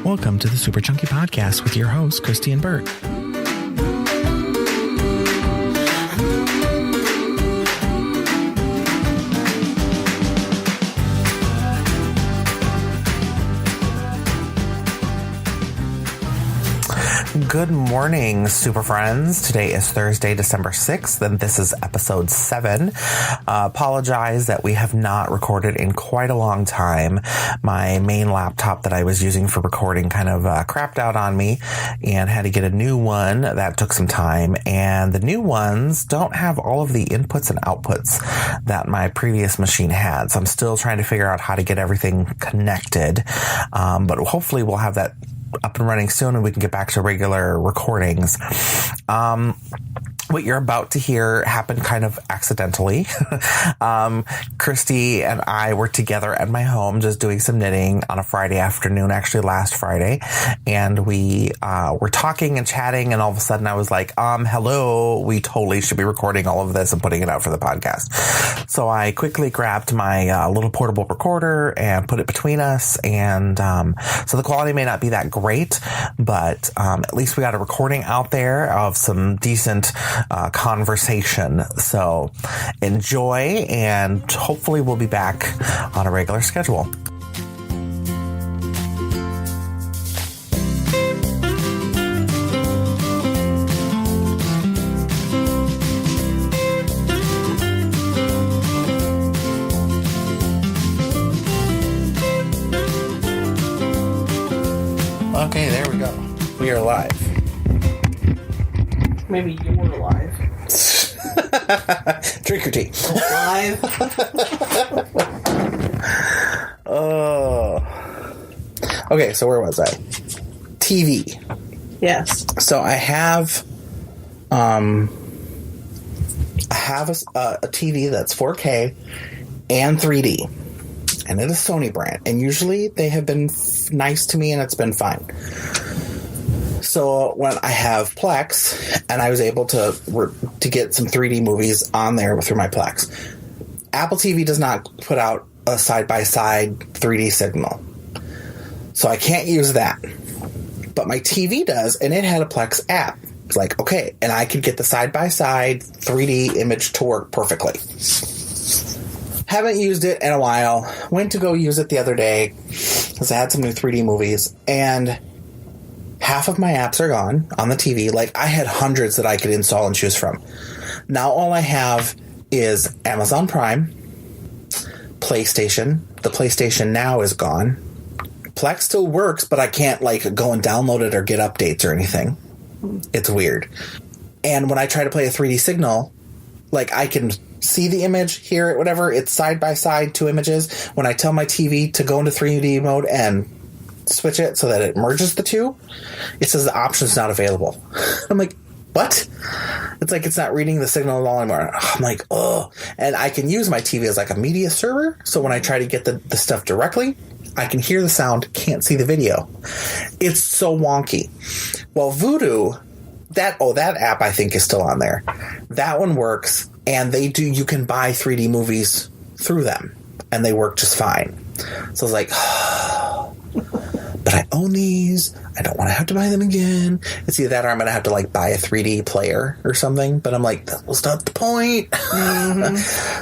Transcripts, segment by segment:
Welcome to the Super Chunky Podcast with your hosts, Christy and Bert. Good morning, super friends. Today is Thursday, December 6th, and this is episode 7. Apologize that we have not recorded in quite a long time. My main laptop that I was using for recording kind of crapped out on me and had to get a new one. That took some time, and the new ones don't have all of the inputs and outputs that my previous machine had. So I'm still trying to figure out how to get everything connected, but hopefully we'll have that up and running soon and we can get back to regular recordings. What you're about to hear happened kind of accidentally. Christy and I were together at my home just doing some knitting on a Friday afternoon, actually last Friday. And we were talking and chatting, and all of a sudden I was like, hello, we totally should be recording all of this and putting it out for the podcast. So I quickly grabbed my little portable recorder and put it between us. And so the quality may not be that great, but at least we got a recording out there of some decent conversation. So enjoy, and hopefully we'll be back on a regular schedule. Okay, there we go. We are live. Maybe you were live. Drink your tea. Live. Okay, so where was I? TV. Yes. So I have a TV that's 4K and 3D, and it is Sony brand. And usually they have been nice to me, and it's been fine. So when I have Plex, and I was able to get some 3D movies on there through my Plex, Apple TV does not put out a side-by-side 3D signal. So I can't use that. But my TV does, and it had a Plex app. It's like, okay, and I could get the side-by-side 3D image to work perfectly. Haven't used it in a while. Went to go use it the other day because I had some new 3D movies, and half of my apps are gone on the TV. Like, I had hundreds that I could install and choose from. Now all I have is Amazon Prime, PlayStation. The PlayStation Now is gone. Plex still works, but I can't, like, go and download it or get updates or anything. It's weird. And when I try to play a 3D signal, like, I can see the image, hear it, whatever. It's side by side, two images. When I tell my TV to go into 3D mode and switch it so that it merges the two, it says the option's not available. I'm like, what? It's like it's not reading the signal at all anymore. I'm like, oh. And I can use my TV as like a media server, so when I try to get the stuff directly, I can hear the sound, can't see the video. It's so wonky. Well, Vudu, that app I think is still on there. That one works, and you can buy 3D movies through them, and they work just fine. So I was like, but I own these. I don't want to have to buy them again. It's either that or I'm going to have to, like, buy a 3D player or something. But I'm like, that was not the point. Mm-hmm.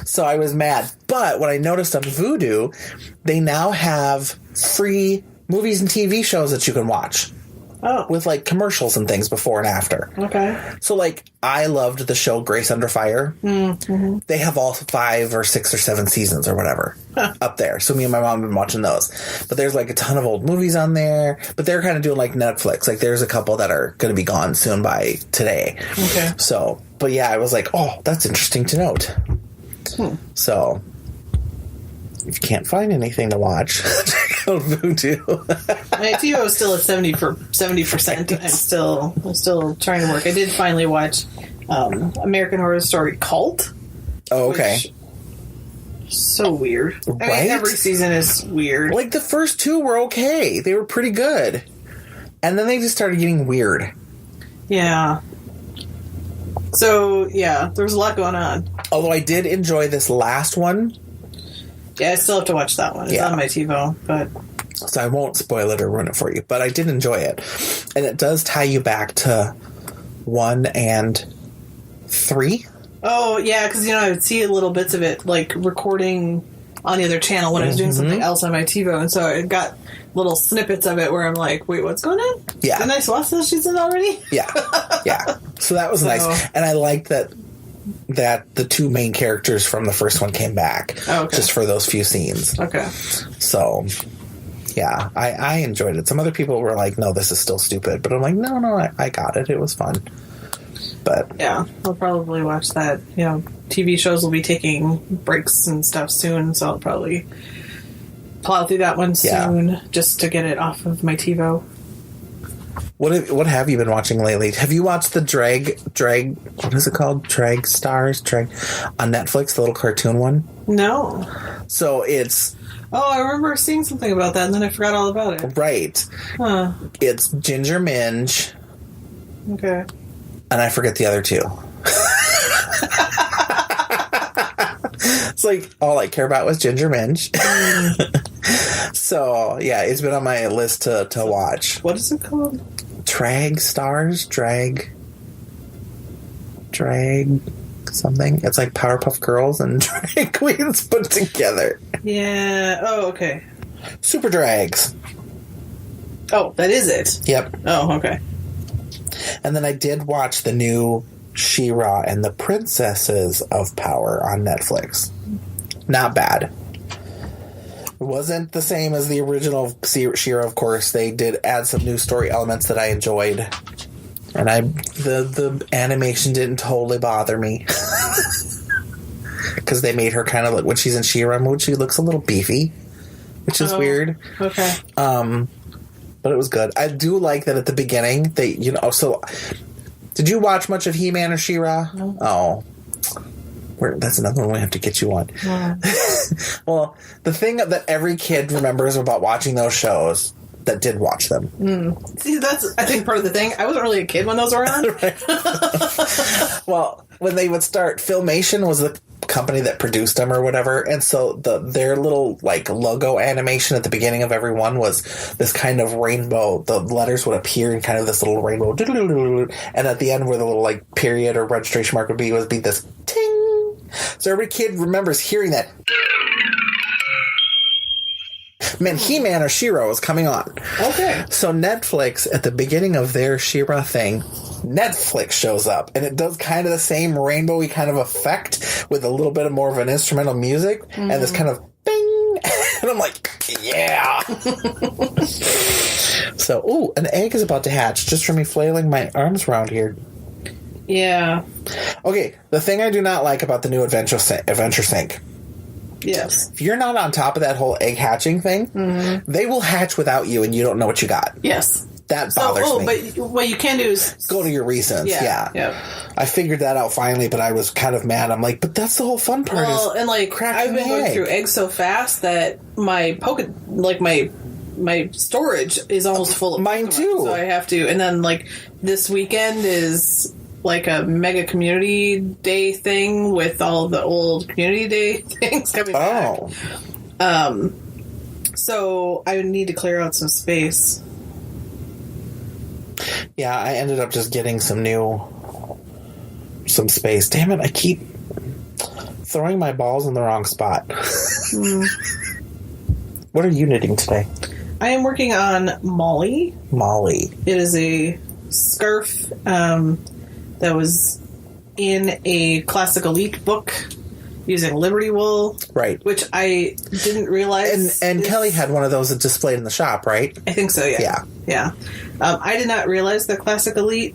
So I was mad. But what I noticed on Vudu, they now have free movies and TV shows that you can watch. Oh. With, like, commercials and things before and after. Okay. So, like, I loved the show Grace Under Fire. Mm-hmm. They have all 5 or 6 or 7 seasons or whatever up there. So me and my mom have been watching those. But there's, like, a ton of old movies on there. But they're kind of doing, like, Netflix. Like, there's a couple that are going to be gone soon by today. Okay. So, but yeah, I was like, oh, that's interesting to note. So, if you can't find anything to watch, check out Vudu. My TiVo is still at 70%. I'm still trying to work. I did finally watch American Horror Story Cult. Oh, okay. So weird. Right? I mean, every season is weird. Like, the first 2 were okay. They were pretty good. And then they just started getting weird. Yeah. So, yeah, there was a lot going on. Although I did enjoy this last one. Yeah, I still have to watch that one. It's on my TiVo, but So I won't spoil it or ruin it for you, but I did enjoy it. And it does tie you back to 1 and 3. Oh, yeah, because, I would see little bits of it, like, recording on the other channel when I was doing something else on my TiVo, and so I got little snippets of it where I'm like, wait, what's going on? Yeah. Didn't I watch this season already? Yeah. Yeah. So that was nice. And I liked that the 2 main characters from the first one came back just for those few scenes. Okay. So, yeah, I enjoyed it. Some other people were like, no, this is still stupid. But I'm like, no, I got it. It was fun. But yeah, I'll probably watch that. TV shows will be taking breaks and stuff soon, so I'll probably plow through that one soon just to get it off of my TiVo. What have you been watching lately? Have you watched the drag? What is it called? Drag Stars on Netflix, the little cartoon one. No. So it's. Oh, I remember seeing something about that, and then I forgot all about it. Right. Huh. It's Ginger Minge. Okay. And I forget the other 2. It's like all I care about was Ginger Minge. So yeah, it's been on my list to watch. What is it called? Drag Stars, drag something. It's like Powerpuff Girls and drag queens put together. Yeah. Oh, okay. Super Drags. Oh, that is it. Yep. Oh, okay. And then I did watch the new She-Ra and the Princesses of Power on Netflix. Not bad. It wasn't the same as the original She-Ra, of course. They did add some new story elements that I enjoyed. And the animation didn't totally bother me. Because they made her kind of look, when she's in She-Ra mode, she looks a little beefy. Which is weird. Okay. But it was good. I do like that at the beginning, so did you watch much of He-Man or She-Ra? No. Oh. That's another one we have to get you on. Yeah. Well, the thing that every kid remembers about watching those shows that did watch them. See, that's, I think, part of the thing. I wasn't really a kid when those were on. Well, when they would start, Filmation was the company that produced them or whatever, and so their little like logo animation at the beginning of every one was this kind of rainbow. The letters would appear in kind of this little rainbow, and at the end where the little like period or registration mark would be this ting. So every kid remembers hearing that. Man, He-Man or She-Ra was coming on. Okay. So Netflix, at the beginning of their She-Ra thing, Netflix shows up, and it does kind of the same rainbowy kind of effect with a little bit of more of an instrumental music, and this kind of bing, and I'm like, yeah. So, an egg is about to hatch just from me flailing my arms around here. Yeah. Okay, the thing I do not like about the new Adventure Sync. Yes. If you're not on top of that whole egg hatching thing, they will hatch without you, and you don't know what you got. Yes. That bothers me. But what you can do is go to your recents. Yeah. I figured that out finally, but I was kind of mad. I'm like, but that's the whole fun part. Well, and like I've been going through eggs so fast that my my storage is almost full of mine too. So I have to. And then like this weekend is like a mega community day thing with all the old community day things coming back. So I would need to clear out some space. Yeah, I ended up just getting some space. Damn it, I keep throwing my balls in the wrong spot. What are you knitting today? I am working on Molly. Molly. It is a scarf that was in a Classic Elite book using Liberty wool. Right. Which I didn't realize. And Kelly had one of those displayed in the shop, right? I think so, yeah. Yeah. I did not realize that Classic Elite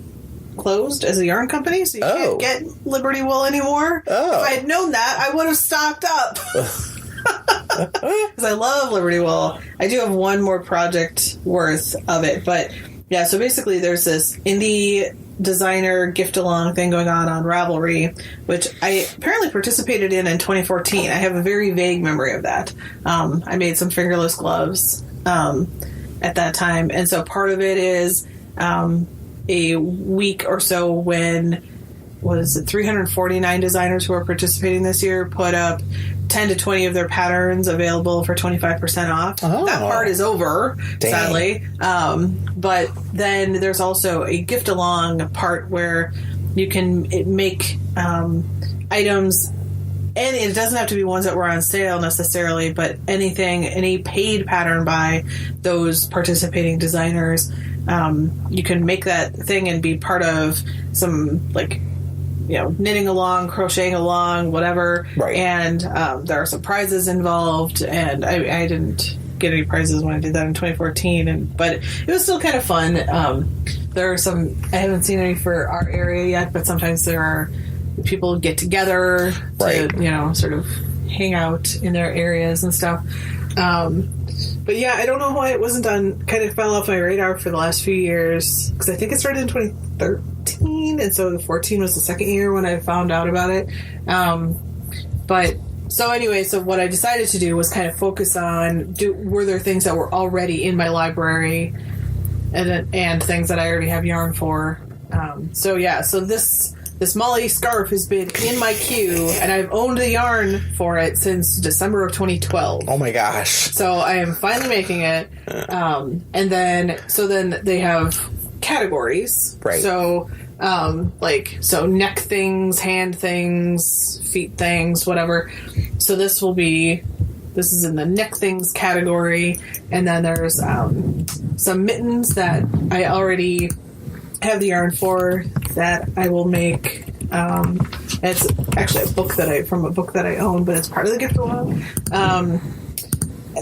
closed as a yarn company, so you can't get Liberty wool anymore. Oh. If I had known that, I would have stocked up. Because I love Liberty wool. I do have one more project worth of it, but yeah, so basically there's this indie designer gift-along thing going on Ravelry, which I apparently participated in 2014. I have a very vague memory of that. I made some fingerless gloves at that time, and so part of it is a week or so when was it 349 designers who are participating this year put up 10 to 20 of their patterns available for 25% off. Oh. That part is over, Dang. sadly. But then there's also a gift along part where you can make items, and it doesn't have to be ones that were on sale necessarily, but any paid pattern by those participating designers. You can make that thing and be part of some, like, knitting along, crocheting along, whatever. Right. And there are some prizes involved, and I didn't get any prizes when I did that in 2014, but it was still kind of fun. There are some, I haven't seen any for our area yet, but sometimes there are people get together Right. to, sort of hang out in their areas and stuff. But yeah, I don't know why it wasn't on, kind of fell off my radar for the last few years, because I think it started in 2013, and so the 14 was the second year when I found out about it. So what I decided to do was kind of focus on, were there things that were already in my library and things that I already have yarn for. So this Molly scarf has been in my queue, and I've owned the yarn for it since December of 2012. Oh my gosh. So I am finally making it. And then they have categories. Right. So, neck things, hand things, feet things, whatever. So this is in the neck things category. And then there's some mittens that I already have the yarn for that I will make. It's actually a book that I own, but it's part of the gift along.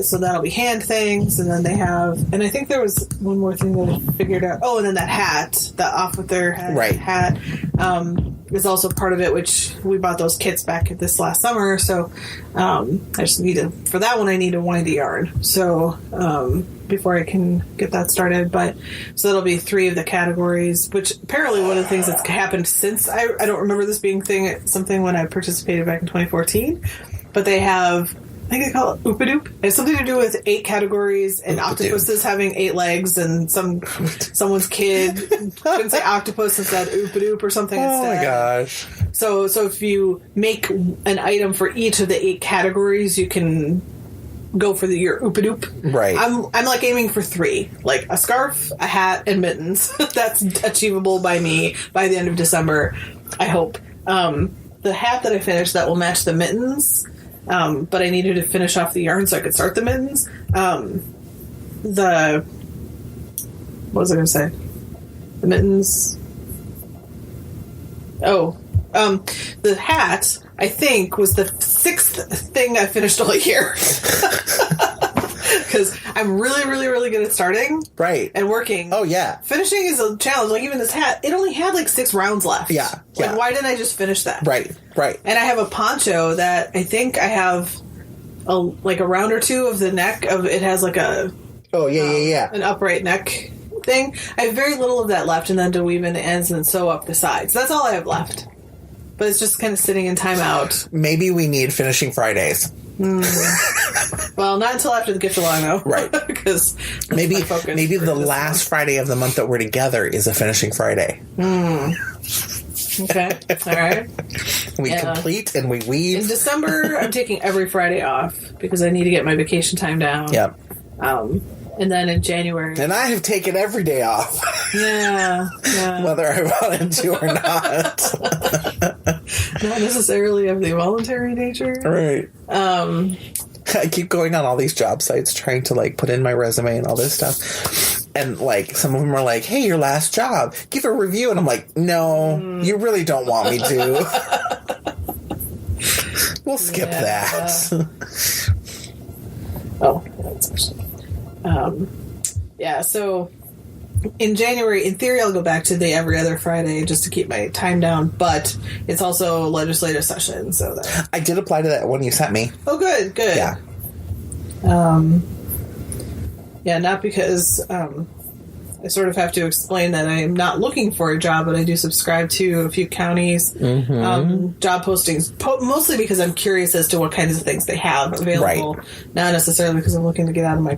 So that'll be hand things, and then they have, and I think there was one more thing that I figured out. Oh, and then that hat, the off with their head Right. hat, is also part of it, which we bought those kits back this last summer. So I just for that one, I need to wind the yarn. So before I can get that started, so that'll be 3 of the categories, which apparently one of the things that's happened since, I don't remember this being something when I participated back in 2014, but they have, I think they call it Oopadoop. It has something to do with 8 categories, and Oopadoop. octopuses having 8 legs, and someone's kid couldn't say octopus and said Oopadoop or something Oh instead. my gosh. So if you make an item for each of the 8 categories, you can go for your Oopadoop. Right. I'm like aiming for 3, like a scarf, a hat, and mittens. That's achievable by me by the end of December, I hope. The hat that I finished, that will match the mittens. But I needed to finish off the yarn so I could start the mittens. What was I going to say? The mittens. Oh, the hat, I think, was the 6th thing I finished all year. Because I'm really, really, really good at starting. Right. And working. Oh, yeah. Finishing is a challenge. Like, even this hat, it only had like 6 rounds left. Yeah. Like, why didn't I just finish that? Right. And I have a poncho that I think I have a round or 2 of the neck of it has like a Oh, yeah. an upright neck thing. I have very little of that left, and then to weave in the ends and sew up the sides. That's all I have left. But it's just kind of sitting in timeout. Maybe we need finishing Fridays. Well, not until after the gift along, though. Right. Because Maybe the last Friday of the month that we're together is a finishing Friday. Okay. All right. We complete and we weave. In December, I'm taking every Friday off because I need to get my vacation time down. Yep. And then in January. And I have taken every day off. Yeah. Whether I wanted to or not. Not necessarily of the voluntary nature. Right. I keep going on all these job sites trying to like put in my resume and all this stuff. And like some of them are like, hey, your last job, give a review. And I'm like, no, you really don't want me to. We'll skip that. Oh, that's actually. So in January, in theory, I'll go back to the every other Friday just to keep my time down, but it's also legislative session, so that. I did apply to that one you sent me. Oh, good. Yeah. Not because I sort of have to explain that I am not looking for a job, but I do subscribe to a few counties' job postings, mostly because I'm curious as to what kinds of things they have available, not necessarily because I'm looking to get out of my